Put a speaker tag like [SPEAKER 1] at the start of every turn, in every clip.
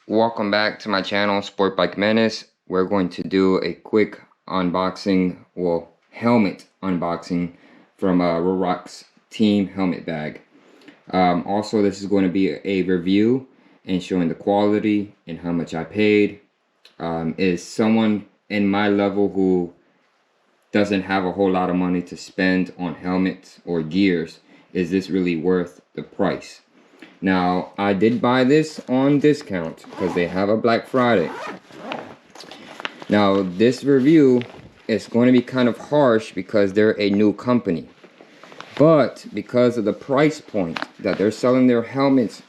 [SPEAKER 1] Welcome back to my channel, Sport Bike Menace. We're going to do a quick unboxing, well, helmet unboxing from Ruroc's team helmet bag. Also, this is going to be a review and showing the quality and how much I paid. Is someone in my level who doesn't have a whole lot of money to spend on helmets or gears, is this really worth the price? Now, I did buy this on discount because they have a Black Friday. Now, this review is going to be kind of harsh because they're a new company. But because of the price point that they're selling their helmets,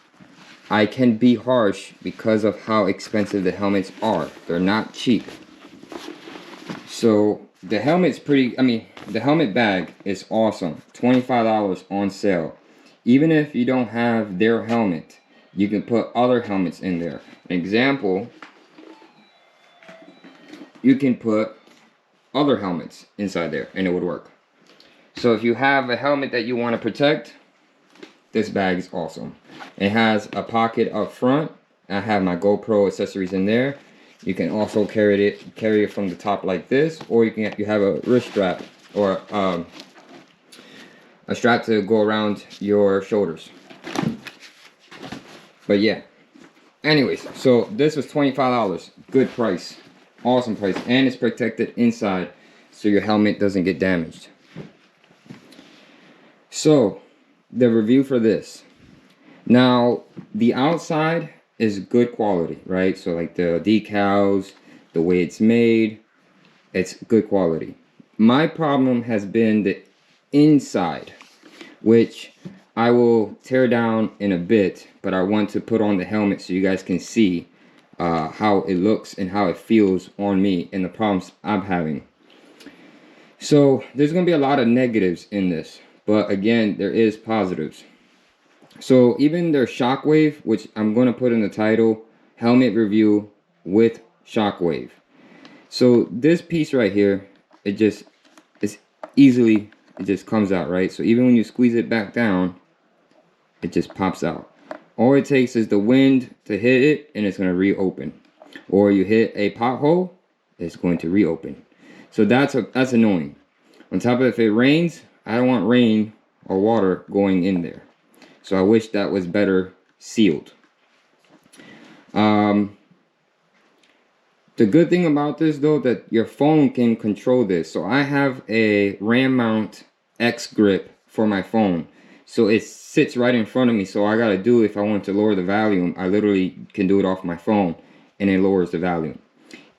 [SPEAKER 1] I can be harsh because of how expensive the helmets are. They're not cheap. So, the helmet's the helmet bag is awesome. $25 on sale. Even if you don't have their helmet, you can put other helmets in there. An example, you can put other helmets inside there and it would work. So if you have a helmet that you want to protect, this bag is awesome. It has a pocket up front. I have my GoPro accessories in there. You can also carry it from the top like this, or you have a wrist strap or a strap to go around your shoulders. But yeah, anyways, so this was $25. Good price, awesome price, and it's protected inside so your helmet doesn't get damaged. So the review for this, now the outside is good quality, right? So like the decals, the way it's made, it's good quality. My problem has been the inside, which I will tear down in a bit, but I want to put on the helmet so you guys can see how it looks and how it feels on me and the problems I'm having. So there's going to be a lot of negatives in this, but again, there is positives. So even their Shockwave, which I'm going to put in the title, helmet review with Shockwave. So this piece right here, it just comes out, right? So even when you squeeze it back down, it just pops out. All it takes is the wind to hit it and it's going to reopen. Or you hit a pothole, it's going to reopen. So that's annoying. On top of it, if it rains, I don't want rain or water going in there. So I wish that was better sealed. The good thing about this though, that your phone can control this. So I have a RAM mount X grip for my phone. So it sits right in front of me. So all I gotta do, if I want to lower the volume, I literally can do it off my phone and it lowers the volume.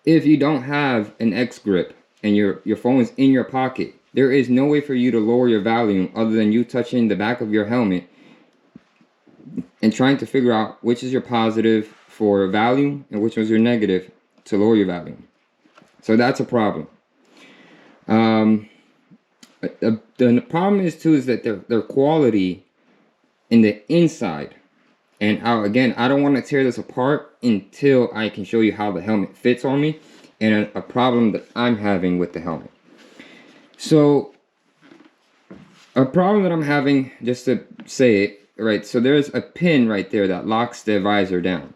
[SPEAKER 1] If you don't have an X grip and your phone is in your pocket, there is no way for you to lower your volume other than you touching the back of your helmet and trying to figure out which is your positive for volume and which was your negative to lower your volume. So that's a problem. The problem is too is that their quality in the inside, and again, I don't want to tear this apart until I can show you how the helmet fits on me and a problem that I'm having with the helmet. So a problem that I'm having, just to say it, right, so there's a pin right there that locks the visor down.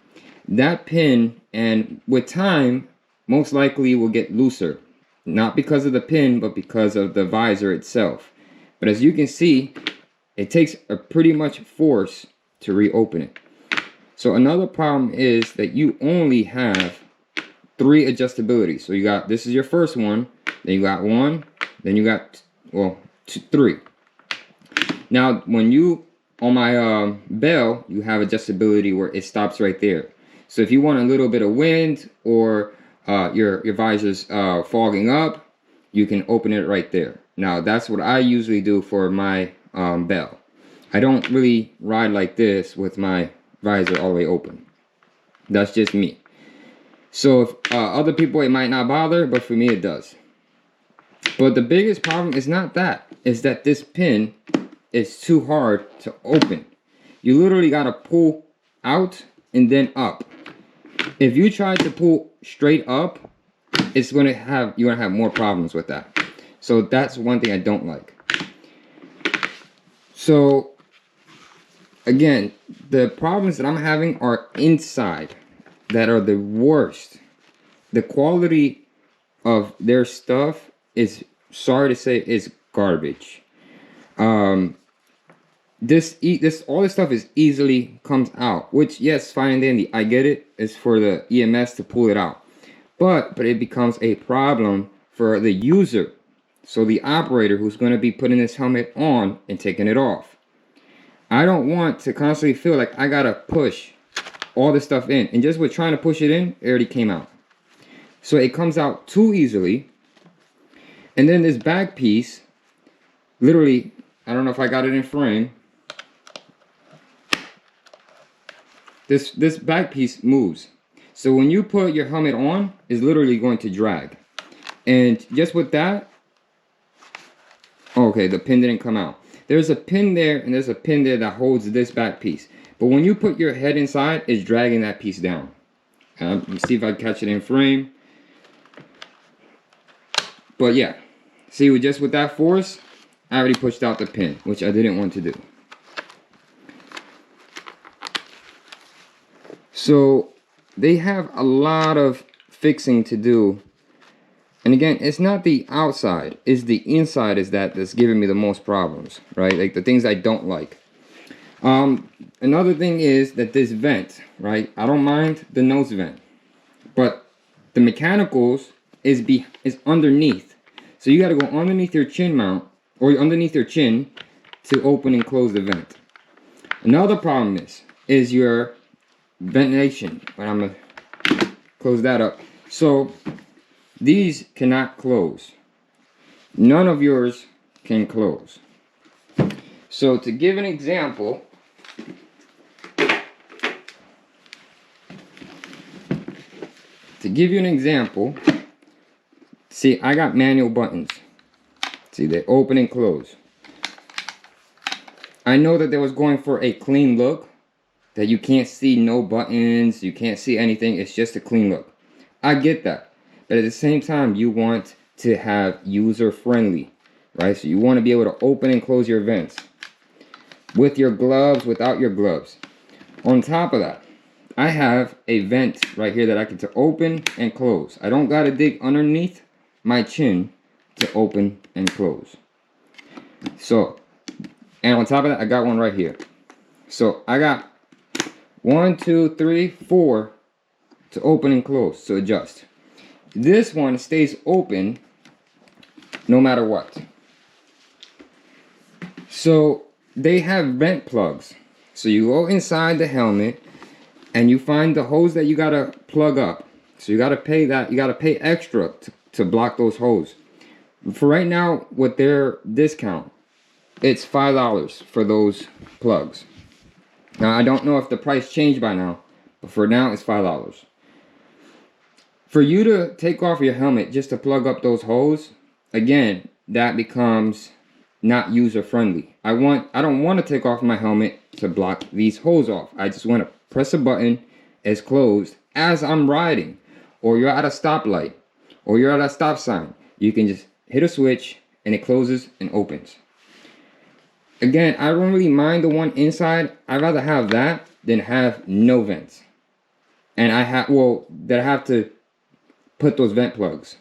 [SPEAKER 1] That pin, and with time, most likely will get looser. Not because of the pin, but because of the visor itself. But as you can see, it takes a pretty much force to reopen it. So another problem is that you only have 3 adjustabilities. So you got, this is your first one, then you got 1, then you got, well, 3. Now, when you, on my bell, you have adjustability where it stops right there. So if you want a little bit of wind or your visor's fogging up, you can open it right there. Now that's what I usually do for my bell. I don't really ride like this with my visor all the way open. That's just me. So if other people it might not bother, but for me it does. But the biggest problem is not that. It's that this pin is too hard to open. You literally gotta pull out and then up. If you try to pull straight up, you're gonna have more problems with that. So that's one thing I don't like. So again, the problems that I'm having are inside that are the worst. The quality of their stuff is, sorry to say, is garbage. All this stuff is easily comes out, which, yes, fine and dandy, I get it. It's for the EMS to pull it out, but it becomes a problem for the user, so the operator who's going to be putting this helmet on and taking it off. I don't want to constantly feel like I gotta push all this stuff in, and just with trying to push it in, it already came out. So it comes out too easily. And then this back piece, literally, I don't know if I got it in frame. This back piece moves. So when you put your helmet on, it's literally going to drag. And just with that, okay, the pin didn't come out. There's a pin there, and there's a pin there that holds this back piece. But when you put your head inside, it's dragging that piece down. Let me see if I can catch it in frame. But yeah, see, just with that force, I already pushed out the pin, which I didn't want to do. So they have a lot of fixing to do. And again, it's not the outside, it's the inside that's giving me the most problems, right? Like the things I don't like. Another thing is that this vent, right? I don't mind the nose vent, but the mechanicals is underneath. So you got to go underneath your chin mount, or underneath your chin, to open and close the vent. Another problem is your ventilation. But I'm gonna close that up. So these cannot close. None of yours can close. So to give an example, see, I got manual buttons. See, they open and close. I know that they was going for a clean look, that you can't see no buttons, you can't see anything, it's just a clean look. I get that. But at the same time, you want to have user friendly, right? So you want to be able to open and close your vents with your gloves, without your gloves. On top of that, I have a vent right here that I can open and close. I don't gotta dig underneath my chin to open and close. So, and on top of that, I got one right here. So I got 1, 2, 3, 4 to open and close, to adjust. This one stays open no matter what. So they have vent plugs. So you go inside the helmet and you find the hose that you gotta plug up. So you gotta pay that, you gotta pay extra to block those holes. For right now, with their discount, it's $5 for those plugs. Now I don't know if the price changed by now, but for now it's $5. For you to take off your helmet just to plug up those holes, again, that becomes not user friendly. I don't want to take off my helmet to block these holes off. I just want to press a button, it's closed as I'm riding, or you're at a stoplight, or you're at a stop sign. You can just hit a switch and it closes and opens. Again, I don't really mind the one inside. I'd rather have that than have no vents. And I have to put those vent plugs.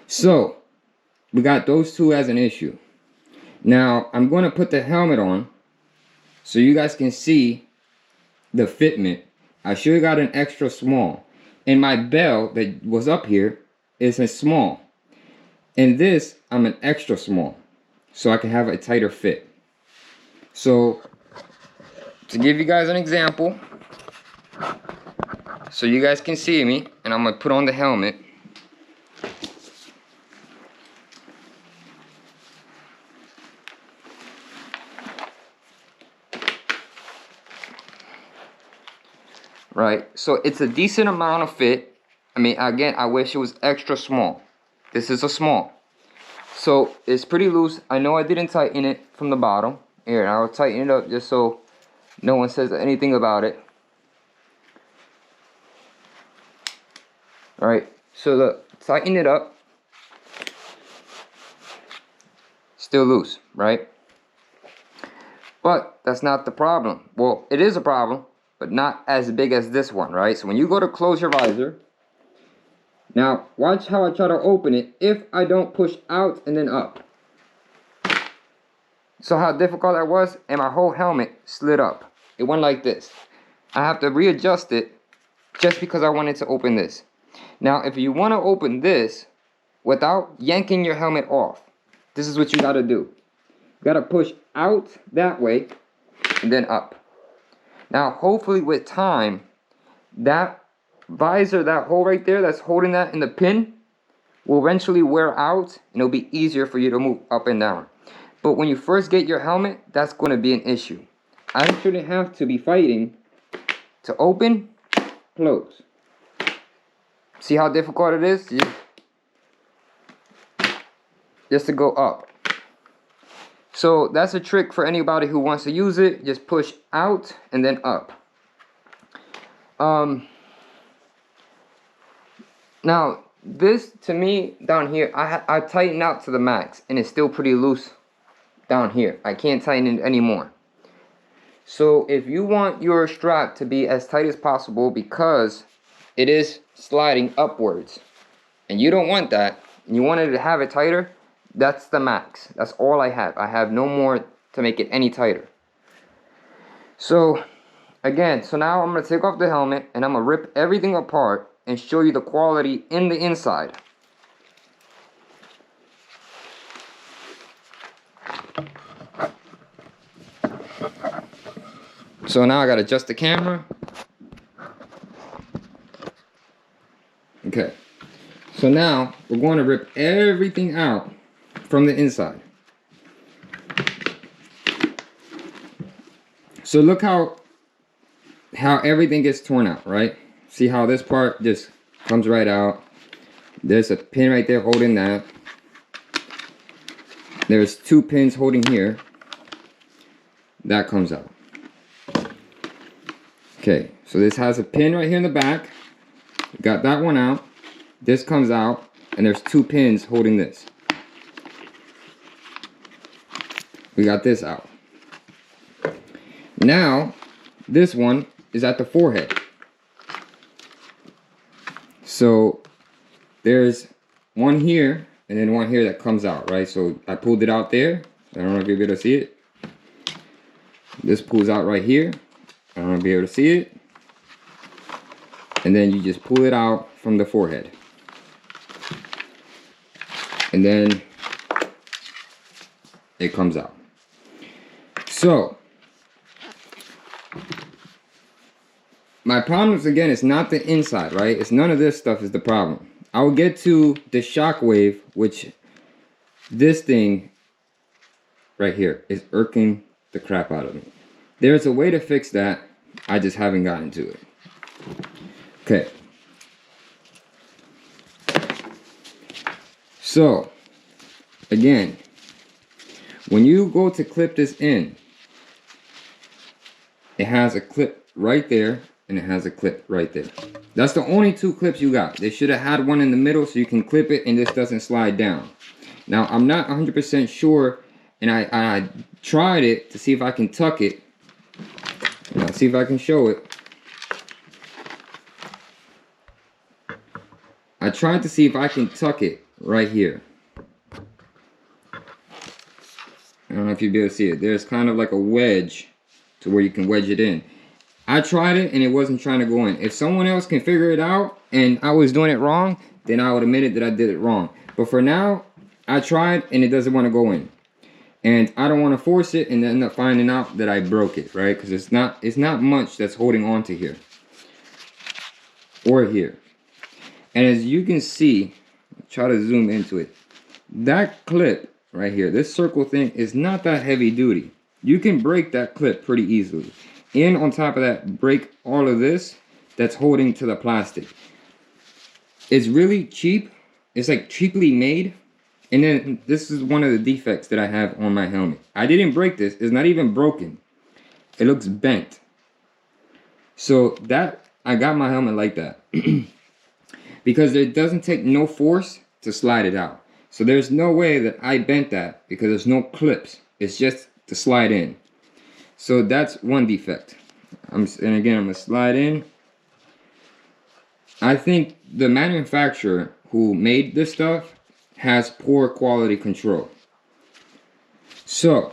[SPEAKER 1] So we got those two as an issue. Now I'm going to put the helmet on so you guys can see the fitment. I should have got an extra small, and my bell that was up here is a small, and this I'm an extra small, so I can have a tighter fit. So to give you guys an example, so you guys can see me, and I'm gonna put on the helmet. Right, so it's a decent amount of fit. I mean, again, I wish it was extra small. This is a small, so it's pretty loose. I know I didn't tighten it from the bottom. Here, I'll tighten it up just so no one says anything about it. All right, So look, tighten it up. Still loose, right? But that's not the problem. Well, it is a problem, but not as big as this one, right? So when you go to close your visor, now watch how I try to open it if I don't push out and then up. So how difficult that was, and my whole helmet slid up. It went like this. I have to readjust it just because I wanted to open this. Now, if you want to open this without yanking your helmet off, this is what you got to do. You got to push out that way and then up. Now, hopefully with time, that visor, that hole right there that's holding that in the pin, will eventually wear out and it'll be easier for you to move up and down. But when you first get your helmet, that's going to be an issue. I shouldn't have to be fighting to open, close. See how difficult it is? Just to go up. So that's a trick for anybody who wants to use it. Just push out and then up. Now this, to me, down here, I tighten out to the max and it's still pretty loose down here. I can't tighten it anymore. So if you want your strap to be as tight as possible, because it is sliding upwards and you don't want that, and you wanted to have it tighter, that's the max. That's all I have. I have no more to make it any tighter. So again, so now I'm going to take off the helmet and I'm going to rip everything apart and show you the quality in the inside. So now I got to adjust the camera. Okay. So now we're going to rip everything out from the inside. So look how everything gets torn out, right? See how this part just comes right out. There's a pin right there holding that. There's two pins holding here. That comes out. Okay, so this has a pin right here in the back. Got that one out. This comes out, and there's two pins holding this. We got this out. Now, this one is at the forehead. So there's one here and then one here that comes out, right? So I pulled it out there. I don't know if you'll be able to see it. This pulls out right here. I don't know if you'll be able to see it. And then you just pull it out from the forehead. And then it comes out. So my problem is, again, it's not the inside, right? It's none of this stuff is the problem. I'll get to the Shockwave, which this thing right here is irking the crap out of me. There's a way to fix that. I just haven't gotten to it. Okay. So, again, when you go to clip this in, it has a clip right there and it has a clip right there. That's the only two clips you got. They should have had one in the middle so you can clip it and this doesn't slide down. Now, I'm not 100% sure, and I tried it to see if I can tuck it. Now, see if I can show it. I tried to see if I can tuck it right here. I don't know if you'll be able to see it. There's kind of like a wedge to where you can wedge it in. I tried it and it wasn't trying to go in. If someone else can figure it out and I was doing it wrong, then I would admit it that I did it wrong. But for now, I tried and it doesn't want to go in. And I don't want to force it and end up finding out that I broke it, right? Because it's not much that's holding on to here. Or here. And as you can see, try to zoom into it. That clip right here, this circle thing, is not that heavy duty. You can break that clip pretty easily. And on top of that, break all of this that's holding to the plastic. It's really cheap. It's like cheaply made. And then this is one of the defects that I have on my helmet. I didn't break this. It's not even broken. It looks bent. So that, I got my helmet like that. because it doesn't take no force to slide it out. So there's no way that I bent that because there's no clips. It's just to slide in. So that's one defect. And again, I'm gonna slide in. I think the manufacturer who made this stuff has poor quality control. So,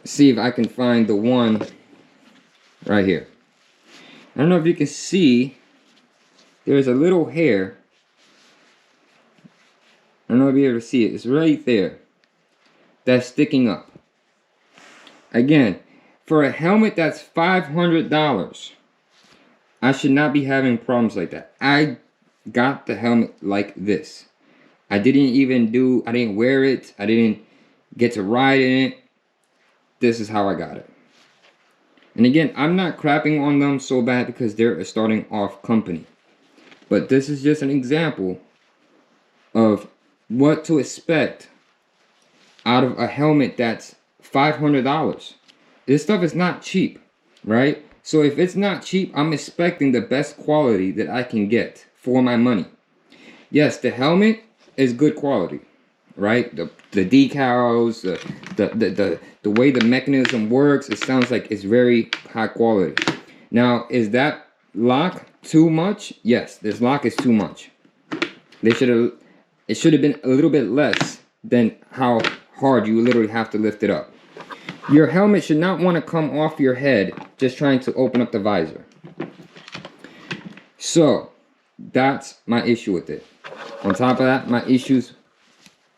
[SPEAKER 1] see if I can find the one right here. I don't know if you can see, there's a little hair. I don't know if you're able to see it. It's right there. That's sticking up. Again, for a helmet that's $500, I should not be having problems like that. I got the helmet like this. I didn't wear it. I didn't get to ride in it. This is how I got it. And again, I'm not crapping on them so bad because they're a starting off company. But this is just an example of what to expect out of a helmet that's $500. This stuff is not cheap, right? So if it's not cheap, I'm expecting the best quality that I can get for my money. Yes, the helmet is good quality, right? The decals, the way the mechanism works, it sounds like it's very high quality. Now, is that lock too much? Yes, this lock is too much. It should have been a little bit less than how hard you literally have to lift it up. Your helmet should not want to come off your head just trying to open up the visor. So, that's my issue with it. On top of that, my issues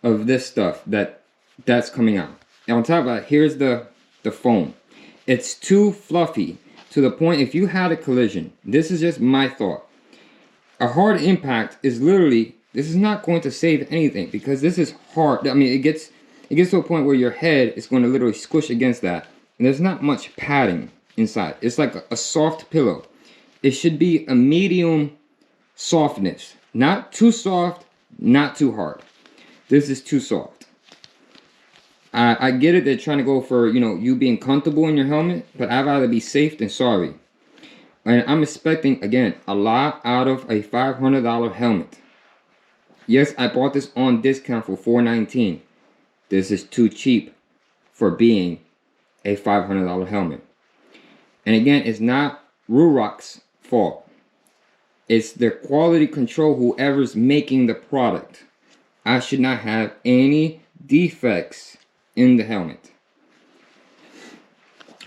[SPEAKER 1] of this stuff that's coming out. And on top of that, here's the foam. It's too fluffy to the point if you had a collision, this is just my thought. A hard impact is literally, this is not going to save anything because this is hard. I mean, it gets to a point where your head is going to literally squish against that. And there's not much padding inside. It's like a soft pillow. It should be a medium softness. Not too soft, not too hard. This is too soft. I get it, they're trying to go for, you being comfortable in your helmet, but I'd rather be safe than sorry. And I'm expecting, again, a lot out of a $500 helmet. Yes, I bought this on discount for $419. This is too cheap for being a $500 helmet. And again, it's not Ruroc's fault. It's their quality control, whoever's making the product. I should not have any defects in the helmet.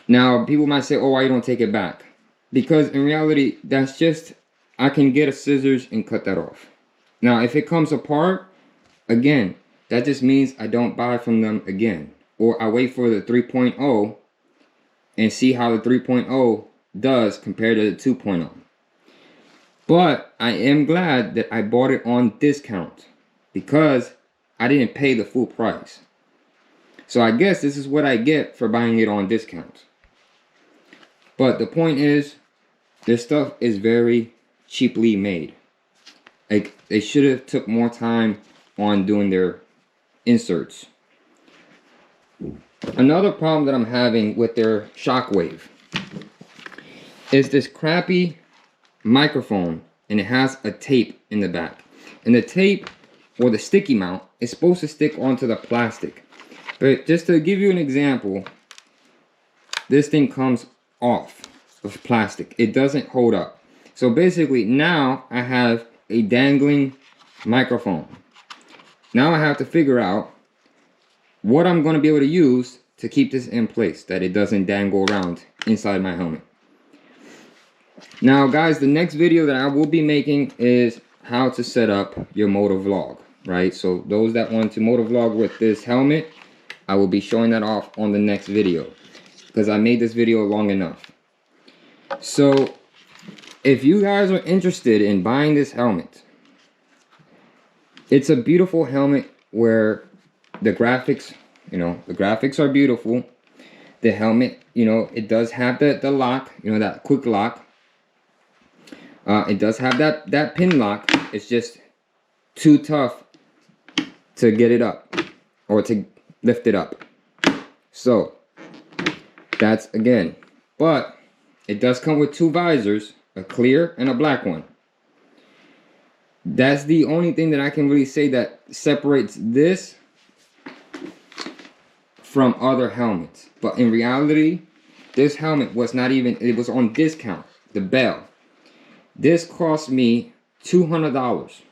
[SPEAKER 1] Now, people might say, oh, why you don't take it back? Because in reality, that's just, I can get a scissors and cut that off. Now, if it comes apart, again, that just means I don't buy from them again. Or I wait for the 3.0 and see how the 3.0 does compared to the 2.0. But I am glad that I bought it on discount because I didn't pay the full price. So I guess this is what I get for buying it on discount. But the point is, this stuff is very cheaply made. Like, they should have took more time on doing their inserts. Another problem that I'm having with their Shockwave is this crappy microphone, and it has a tape in the back. And the tape, or the sticky mount, is supposed to stick onto the plastic. But just to give you an example, this thing comes off of plastic. It doesn't hold up. So basically now I have a dangling microphone. Now I have to figure out what I'm going to be able to use to keep this in place, that it doesn't dangle around inside my helmet. Now guys, the next video that I will be making is how to set up your motovlog, right? So those that want to motovlog with this helmet, I will be showing that off on the next video because I made this video long enough. So if you guys are interested in buying this helmet, it's a beautiful helmet where the graphics, the graphics are beautiful. The helmet, it does have the lock, that quick lock. It does have that pin lock. It's just too tough to get it up or to lift it up. So that's again, but it does come with two visors, a clear and a black one. That's the only thing that I can really say that separates this from other helmets. But in reality, this helmet was not even, it was on discount, the Bell. This cost me $200.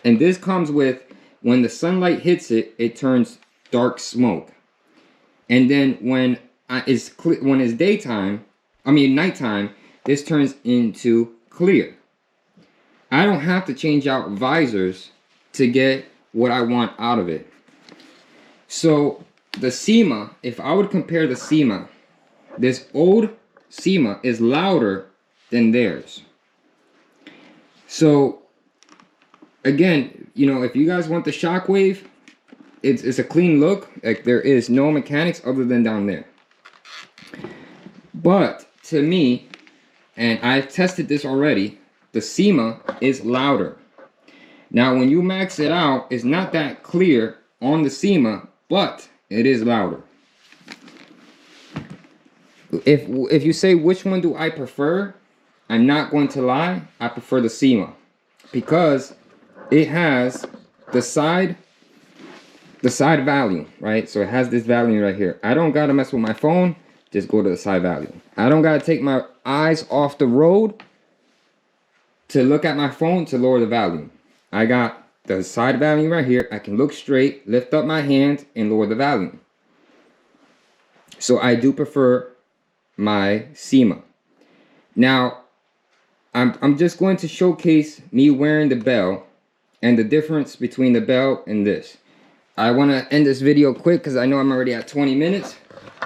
[SPEAKER 1] And this comes with, when the sunlight hits it, it turns dark smoke. And then when it's daytime, I mean nighttime, this turns into clear. I don't have to change out visors to get what I want out of it. So the SEMA, if I would compare the SEMA, this old SEMA is louder than theirs. So again, you know, if you guys want the Shockwave, it's a clean look. Like, there is no mechanics other than down there. But to me, and I've tested this already, the SEMA is louder. Now when you max it out, it's not that clear on the SEMA, but it is louder. If you say which one do I prefer, I'm not going to lie, I prefer the SEMA, because it has the side value, right? So it has this value right here. I don't gotta mess with my phone, just go to the side value. I don't gotta take my eyes off the road to look at my phone to lower the volume. I got the side volume right here. I can look straight, lift up my hand, and lower the volume. So I do prefer my SEMA. Now, I'm just going to showcase me wearing the Bell and the difference between the Bell and this. I want to end this video quick because I know I'm already at 20 minutes,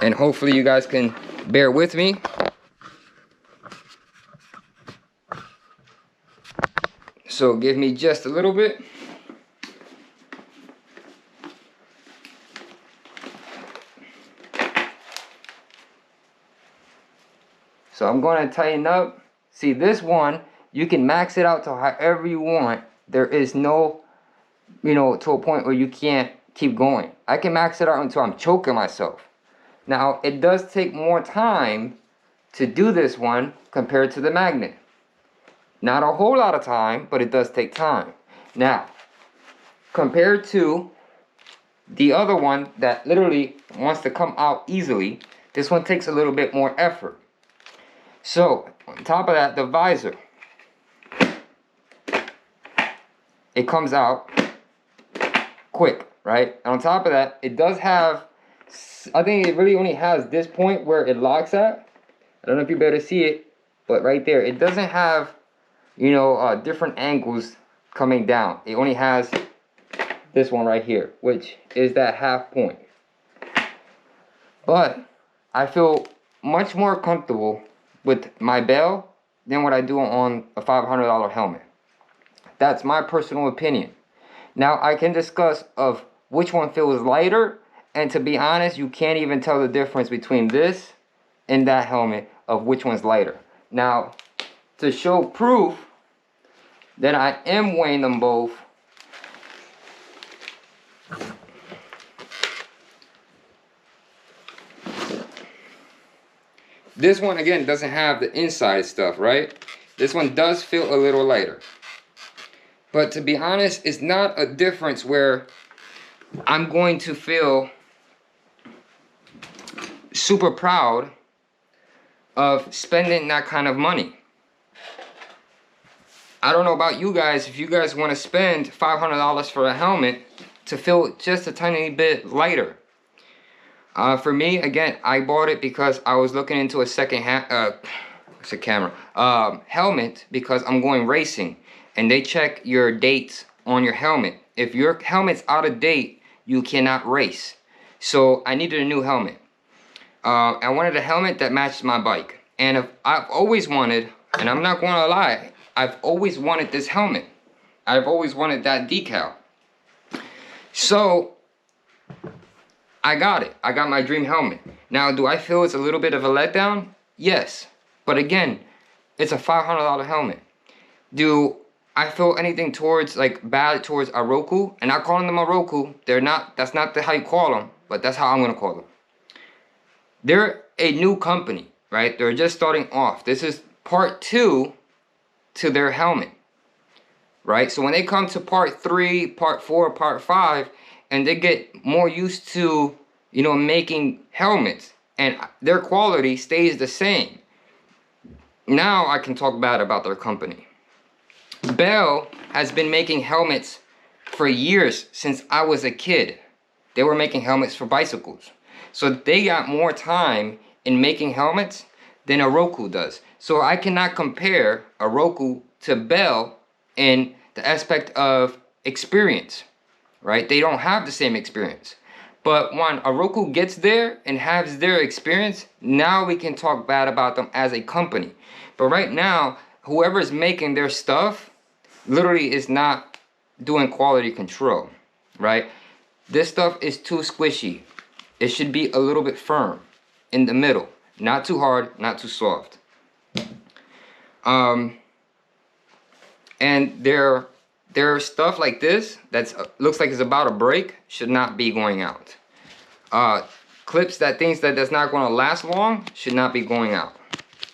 [SPEAKER 1] and hopefully you guys can bear with me. So give me just a little bit. So I'm going to tighten up. See, this one, you can max it out to however you want. There is no, you know, to a point where you can't keep going. I can max it out until I'm choking myself. Now, it does take more time to do this one compared to the magnet. Not a whole lot of time, but it does take time. Now, compared to the other one that literally wants to come out easily, this one takes a little bit more effort. So, on top of that, the visor, it comes out quick, right? And on top of that, it does have, I think it really only has this point where it locks at. I don't know if you better see it, but right there, it doesn't have, you know, different angles coming down. It only has this one right here, which is that half point. But I feel much more comfortable with my Bell than what I do on a $500 helmet. That's my personal opinion. Now I can discuss of which one feels lighter, and to be honest, you can't even tell the difference between this and that helmet of which one's lighter. Now, to show proof that I am weighing them both, this one again doesn't have the inside stuff, right? This one does feel a little lighter. But to be honest, it's not a difference where I'm going to feel super proud of spending that kind of money. I don't know about you guys, if you guys want to spend $500 for a helmet to feel just a tiny bit lighter. For me, again, I bought it because I was looking into a helmet because I'm going racing, and they check your dates on your helmet. If your helmet's out of date, you cannot race. So I needed a new helmet. I wanted a helmet that matched my bike, and I've always wanted, and I'm not going to lie, I've always wanted this helmet. I've always wanted that decal. So I got it. I got my dream helmet. Now, do I feel it's a little bit of a letdown? Yes. But again, it's a $500 helmet. Do I feel anything towards, like, bad towards a Roku? And I'm calling them a Roku. They're not, that's not how you call them, but that's how I'm going to call them. They're a new company, right? They're just starting off. This is part 2 to their helmet, right? So when they come to part 3, part 4, part 5, and they get more used to, you know, making helmets, and their quality stays the same, now I can talk bad about their company. Bell has been making helmets for years, since I was a kid. They were making helmets for bicycles. So they got more time in making helmets than a Roku does. So I cannot compare a Roku to Bell in the aspect of experience, right? They don't have the same experience. But when a Roku gets there and has their experience, now we can talk bad about them as a company. But right now, whoever's making their stuff literally is not doing quality control, right? This stuff is too squishy. It should be a little bit firm in the middle. Not too hard, not too soft. And their stuff like this that's looks like it's about to break should not be going out. Clips that's not going to last long should not be going out,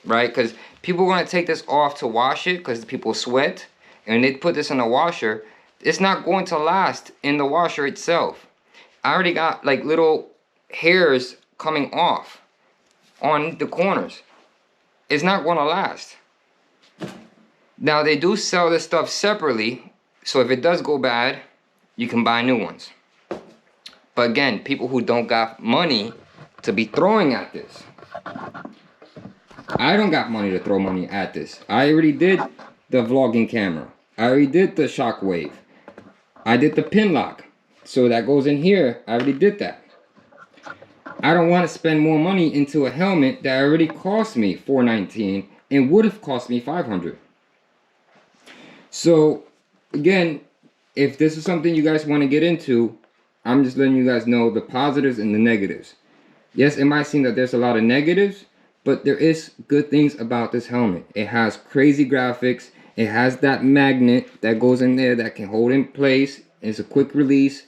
[SPEAKER 1] right? Because people are going to take this off to wash it because people sweat, and they put this in the washer. It's not going to last in the washer itself. I already got like little hairs coming off on the corners. It's not going to last. Now they do sell this stuff separately, so if it does go bad, you can buy new ones. But again, people who don't got money to be throwing at this. I don't got money to throw money at this. I already did the vlogging camera. I already did the Shockwave. I did the pin lock. So that goes in here. I already did that. I don't want to spend more money into a helmet that already cost me $419 and would have cost me $500. So again, if this is something you guys want to get into, I'm just letting you guys know the positives and the negatives. Yes, it might seem that there's a lot of negatives, but there is good things about this helmet. It has crazy graphics. It has that magnet that goes in there that can hold in place. It's a quick release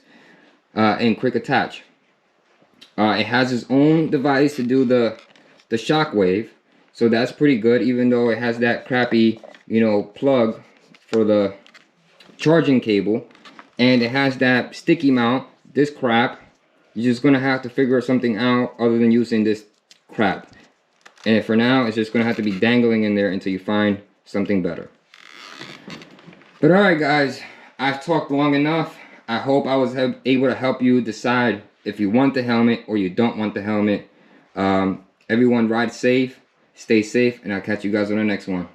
[SPEAKER 1] and quick attach. It has its own device to do the Shockwave, so that's pretty good, even though it has that crappy, you know, plug for the charging cable, and it has that sticky mount. This crap, you're just gonna have to figure something out other than using this crap. And for now, it's just gonna have to be dangling in there until you find something better. But alright guys, I've talked long enough. I hope I was able to help you decide if you want the helmet or you don't want the helmet. Everyone ride safe, stay safe, and I'll catch you guys on the next one.